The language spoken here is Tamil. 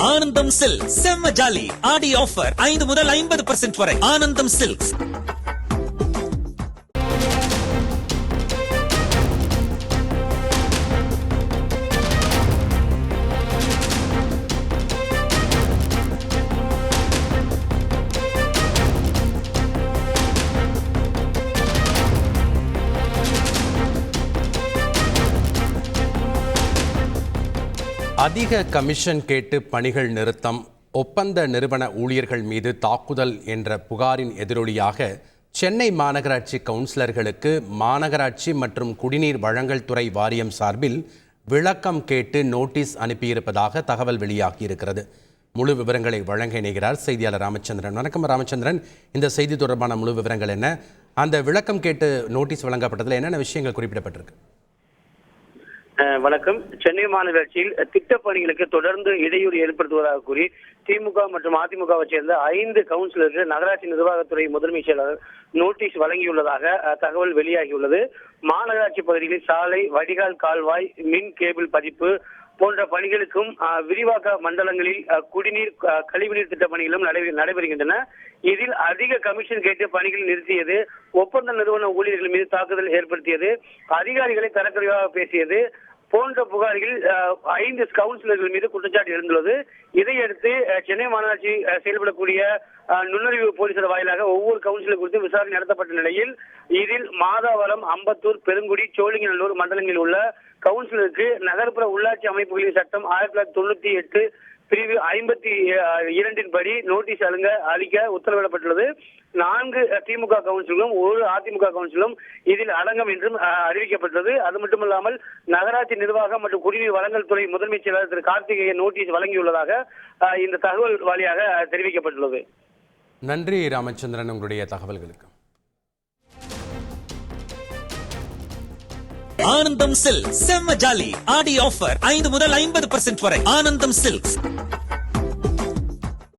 ஆனந்தம் சில்க் செம்ம ஜாலி ஆடி ஆஃபர் 5 முதல் 50% வரை. ஆனந்தம் சில்க்ஸ். அதிக கமிஷன் கேட்டு பணிகள் நிறுத்தம், ஒப்பந்த நிறுவன ஊழியர்கள் மீது தாக்குதல் என்ற புகாரின் எதிரொலியாக சென்னை மாநகராட்சி கவுன்சிலர்களுக்கு மாநகராட்சி மற்றும் குடிநீர் வழங்கல் துறை வாரியம் சார்பில் விளக்கம் கேட்டு நோட்டீஸ் அனுப்பியிருப்பதாக தகவல் வெளியாகியிருக்கிறது. முழு விவரங்களை வழங்க இணைகிறார் செய்தியாளர் ராமச்சந்திரன். வணக்கம் ராமச்சந்திரன், இந்த செய்தி தொடர்பான முழு விவரங்கள் என்ன? அந்த விளக்கம் கேட்டு நோட்டீஸ் வழங்கப்பட்டதில் என்னென்ன விஷயங்கள் குறிப்பிடப்பட்டிருக்கு? வணக்கம். சென்னை மாநகராட்சியில் திட்டப் பணிகளுக்கு தொடர்ந்து இடையூறு ஏற்படுத்துவதாக கூறி திமுக மற்றும் அதிமுகவை சேர்ந்த 5 கவுன்சிலர்கள் நகராட்சி நிர்வாகத்துறை முதன்மை செயலாளர் நோட்டீஸ் வழங்கியுள்ளதாக தகவல் வெளியாகியுள்ளது. மாநகராட்சி பகுதிகளில் சாலை, வடிகால், கால்வாய், மின் கேபிள் பதிப்பு போன்ற பணிகளுக்கும் விரிவாக்க மண்டலங்களில் குடிநீர், கழிவுநீர் திட்ட பணிகளும் நடைபெறுகின்றன. இதில் அதிக கமிஷன் கேட்டு பணிகள் நிறுத்தியது, ஒப்பந்த நிறுவன ஊழியர்கள் மீது தாக்குதல் ஏற்படுத்தியது, அதிகாரிகளை தரக்குறைவாக பேசியது போன்ற புகார்கள் 5 கவுன்சிலர்கள் மீது குற்றச்சாட்டு எழுந்துள்ளது. இதையடுத்து சென்னை மாநகராட்சி செயல்படக்கூடிய நுண்ணறிவு போலீசார் வாயிலாக ஒவ்வொரு கவுன்சிலர் குறித்து விசாரணை நடத்தப்பட்ட நிலையில் இதில் மாதாவரம், அம்பத்தூர், பெருங்குடி, சோழிங்கநல்லூர் மண்டலங்களில் உள்ள கவுன்சிலருக்கு நகர்ப்புற உள்ளாட்சி அமைப்புகளின் சட்டம் 1998 பிரிவு 52 படி நோட்டீஸ் அளிக்க உத்தரவிடப்பட்டுள்ளது. 4 திமுக கவுன்சிலும் 1 அதிமுக கவுன்சிலும் இதில் அடங்கும் என்றும் அறிவிக்கப்பட்டுள்ளது. அது மட்டுமல்லாமல் நகராட்சி நிர்வாகம் மற்றும் குடிநீர் வழங்கல் துறை முதன்மை செயலாளர் திரு கார்த்திகேயன் நோட்டீஸ் வழங்கியுள்ளதாக இந்த தகவல் வாயிலாக தெரிவிக்கப்பட்டுள்ளது. நன்றி ராமச்சந்திரன், உங்களுடைய தகவல்களுக்கு. ஆனந்தம் சில்க் செம்ம ஜாலி ஆடி ஆஃபர் 5 முதல் 50% வரை. ஆனந்தம் சில்க்ஸ்.